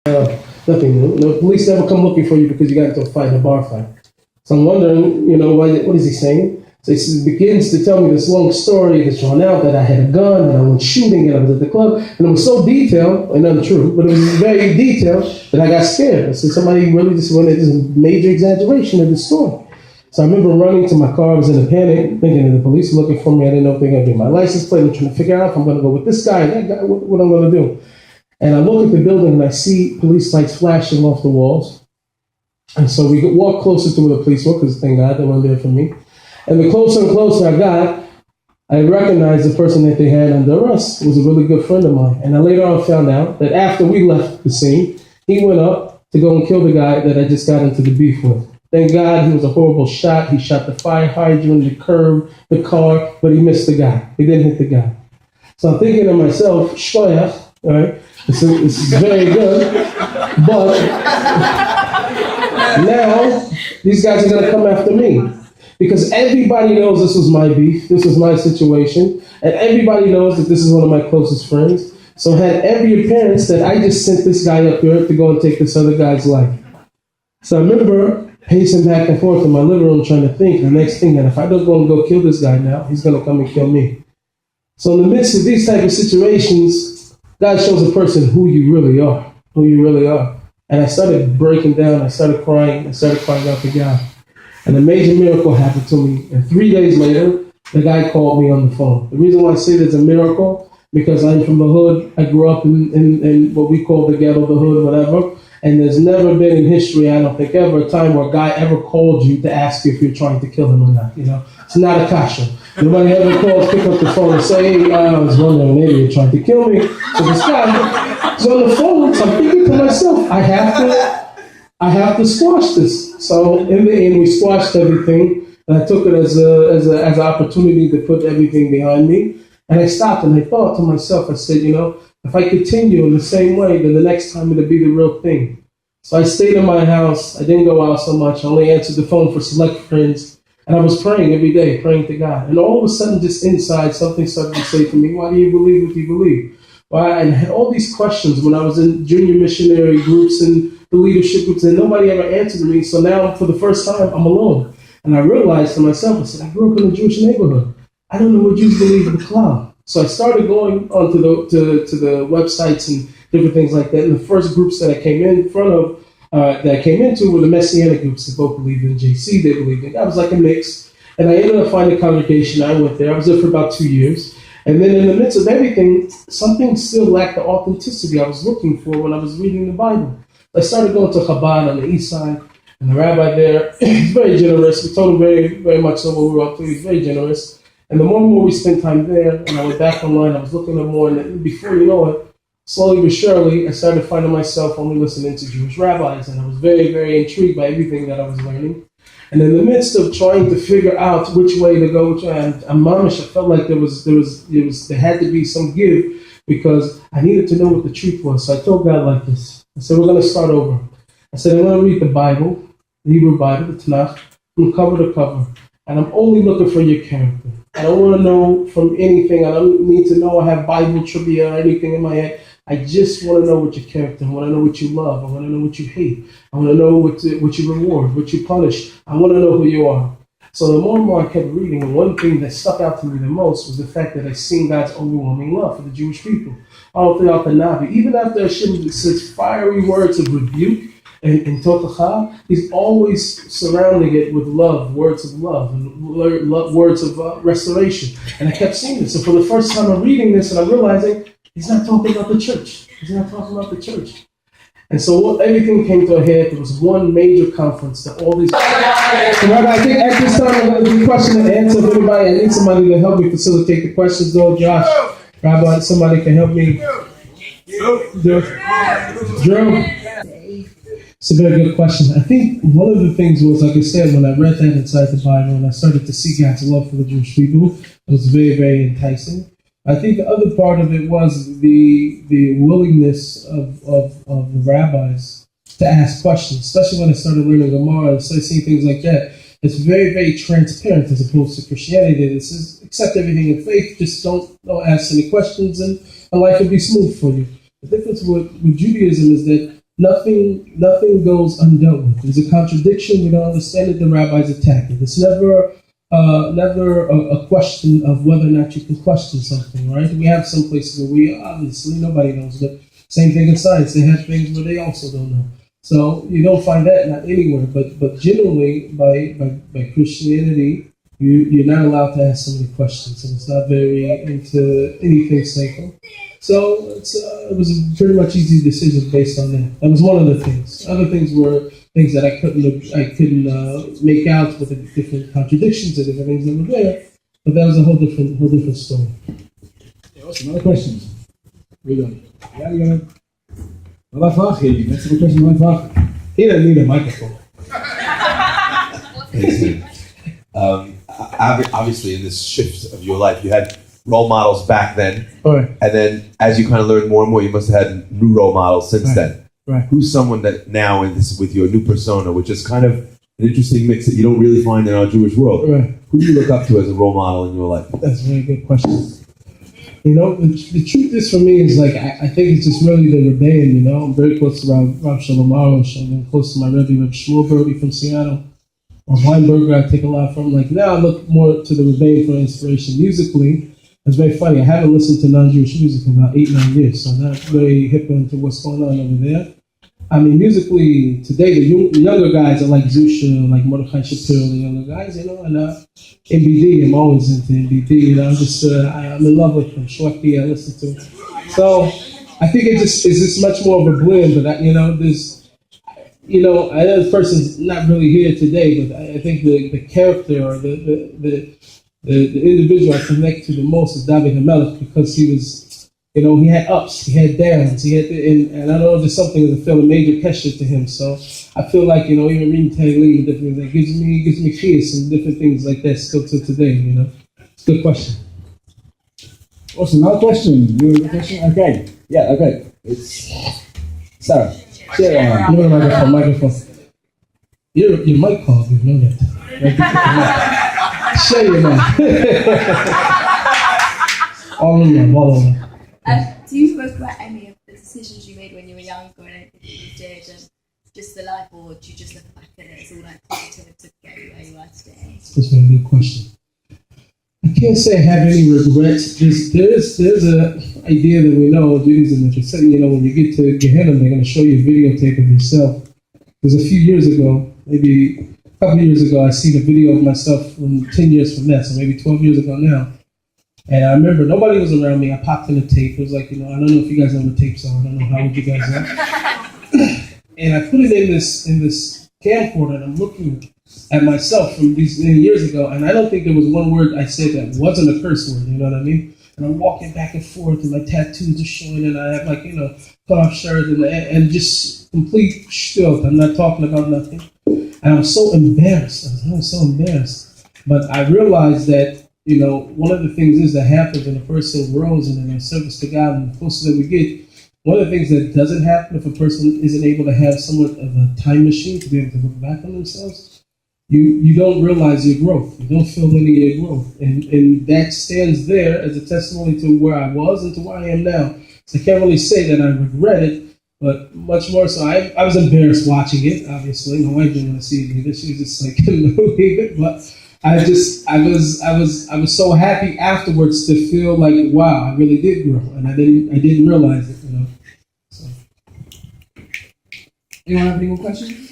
Nothing new. The police never come looking for you because you got into a fight, a bar fight. So I'm wondering, what is he saying? So he begins to tell me this long story that's drawn out, that I had a gun, and I went shooting, and I was at the club, and it was so detailed, and untrue, but it was very detailed that I got scared. I said, somebody really just wanted this major exaggeration of the story. So I remember running to my car. I was in a panic, thinking that the police were looking for me. I didn't know if they were going to be my license plate. I'm trying to figure out if I'm going to go with this guy and that guy, what I'm going to do. And I look at the building and I see police lights flashing off the walls. And so we walk closer to where the police were, because thank God they weren't there for me. And the closer and closer I got, I recognized the person that they had under arrest was a really good friend of mine. And I later on found out that after we left the scene, he went up to go and kill the guy that I just got into the beef with. Thank God he was a horrible shot. He shot the fire hydrant, the curb, the car, but he missed the guy. He didn't hit the guy. So I'm thinking to myself, shkoyach, all right? This is very good, but now these guys are going to come after me because everybody knows this was my beef, this was my situation, and everybody knows that this is one of my closest friends. So it had every appearance that I just sent this guy up here to go and take this other guy's life. So I remember pacing back and forth in my living room trying to think the next thing that if I don't go and go kill this guy now, he's going to come and kill me. So in the midst of these type of situations, God shows a person who you really are. And I started breaking down, I started crying out to God. And a major miracle happened to me. And 3 days later, the guy called me on the phone. The reason why I say there's a miracle, because I'm from the hood. I grew up in what we call the ghetto, the hood, whatever. And there's never been in history, I don't think ever, a time where a guy ever called you to ask you if you're trying to kill him or not. It's not a kasha. Nobody ever calls, pick up the phone and say, hey, I was wondering, maybe you're trying to kill me. So this guy is on the phone, so I'm thinking to myself, I have to squash this. So in the end, we squashed everything, and I took it as an opportunity to put everything behind me. And I stopped and I thought to myself, I said, if I continue in the same way, then the next time it'll be the real thing. So I stayed in my house. I didn't go out so much. I only answered the phone for select friends. And I was praying every day, praying to God. And all of a sudden, just inside, something started to say to me, why do you believe what you believe? Why? And I had all these questions when I was in junior missionary groups and the leadership groups, and nobody ever answered me. So now, for the first time, I'm alone. And I realized to myself, I said, I grew up in a Jewish neighborhood. I don't know what Jews believe in the cloud. So I started going onto the websites and different things like that. And the first groups that I came into were the Messianic groups that both believed in JC. They believed in. I was like a mix. And I ended up finding a congregation. I went there. I was there for about 2 years. And then in the midst of everything, something still lacked the authenticity I was looking for when I was reading the Bible. I started going to Chabad on the east side. And the rabbi there, he's very generous. We told him very, very much so what we were up to. He's very generous. And the more and more we spent time there, and I went back online, I was looking at more, and before you know it, slowly but surely, I started finding myself only listening to Jewish rabbis, and I was very, very intrigued by everything that I was learning. And in the midst of trying to figure out which way to go, and mamish, I felt like there had to be some give, because I needed to know what the truth was. So I told God like this. I said, we're going to start over. I said, I'm going to read the Bible, the Hebrew Bible, the Tanakh, from cover to cover, and I'm only looking for your character. I don't want to know from anything. I don't need to know I have Bible trivia or anything in my head. I just want to know what your character. I want to know what you love. I want to know what you hate. I want to know what you reward, what you punish. I want to know who you are. So the more and more I kept reading, and one thing that stuck out to me the most was the fact that I seen God's overwhelming love for the Jewish people. All throughout the Navi, even after Hashem says fiery words of rebuke, and Tochacha, he's always surrounding it with love, words of love, and words of restoration. And I kept seeing this. So for the first time I'm reading this, and I'm realizing he's not talking about the church. He's not talking about the church. And so everything came to a head. There was one major conference that all these... So Rabbi, I think at this time I'm going to do question and answer. If anybody, I need somebody to help me facilitate the questions, though. Josh, Rabbi, somebody can help me. Drew. It's a very good question. I think one of the things was, like I said, when I read that inside the Bible and I started to see God's love for the Jewish people, it was very, very enticing. I think the other part of it was the willingness of the rabbis to ask questions, especially when I started learning Gemara and started seeing things like that. It's very, very transparent as opposed to Christianity. This is accept everything in faith, just don't ask any questions, and life will be smooth for you. The difference with Judaism is that nothing goes undealt with. There's a contradiction, we don't understand it, the rabbis attack it. It's never a question of whether or not you can question something, right? We have some places where we obviously nobody knows, but same thing in science. They have things where they also don't know. So you don't find that not anywhere, but generally by Christianity, you're not allowed to ask so many questions, and it's not very into anything sacred. So it was a pretty much easy decision based on that. That was one of the things. Other things were things that I couldn't make out with the different contradictions and different things that were there. But that was a whole different story. Yeah, what's another question? Read on. Ja, ja. Wat vraag je? That's the question. Wat vraag? He doesn't need a microphone. Obviously, in this shift of your life, you had role models back then, Right. And then as you kind of learned more and more, you must have had new role models since then. Right. Who's someone that now, with your new persona, which is kind of an interesting mix that you don't really find in our Jewish world? Right. Who do you look up to as a role model in your life? That's a very good question. You know, the truth is for me is like, I think it's just really the rebellion, you know. I'm very close to Rav Shalom Arush. I'm close to my Rebbe, Rav Shmuel Brody from Seattle. Or Weinberger, I take a lot from. Like now I look more to the rebellion for inspiration musically. It's very funny. I haven't listened to non-Jewish music in about 8-9 years, so I'm not very hip into what's going on over there. I mean, musically, today, the younger guys are like Zusha, like Mordechai Shapiro, the younger guys, you know, and MBD, I'm always into MBD, you know, I'm in love with him. Shorty, I listen to. So, I think it's just much more of a blend, but, you know, I know this person's not really here today, but I think the character or the individual I connect to the most is David HaMelech, because he was, you know, he had ups, he had downs, and I know there's something that felt a major pressure to him. So I feel like, you know, even reading Tehillim and different things, that gives me peace and different things like that still to today, you know. It's a good question. Awesome, another question. You have a question? Okay. Yeah, okay. It's Sarah. Share You know the microphone. Your mic call, you know that. Share your mic. All over. Do you spoke about any of the decisions you made when you were younger and anything you did and just the life, or do you just look back at it as all like positive to get you where you are today? That's a very good question. I can't say I have any regrets. There's an idea that we know of Judaism that you said, you know, when you get to Gehenna, they're going to show you a videotape of yourself. Because a few years ago, maybe a couple years ago, I seen a video of myself from 10 years from that, so maybe 12 years ago now. And I remember nobody was around me. I popped in the tape. It was like, you know, I don't know if you guys know what tapes are. I don't know how old you guys are. And I put it in this camcorder, and I'm looking at myself from these many years ago, and I don't think there was one word I said that wasn't a curse word, you know what I mean? And I'm walking back and forth, and my tattoos are showing, and I have like, you know, cut-off shirt, and just complete filth. I'm not talking about nothing. And I was so embarrassed. I was so embarrassed. But I realized that, you know, one of the things is that happens when a person grows and in their service to God, and the closer that we get, one of the things that doesn't happen if a person isn't able to have somewhat of a time machine to be able to look back on themselves, you don't realize your growth. You don't feel any of your growth. And that stands there as a testimony to where I was and to where I am now. So I can't really say that I regret it, but much more so, I was embarrassed watching it, obviously. My wife didn't want to see it either. She was just like, couldn't believe it. But I was so happy afterwards to feel like, wow, I really did grow. And I didn't realize it, you know. So. Anyone have any more questions?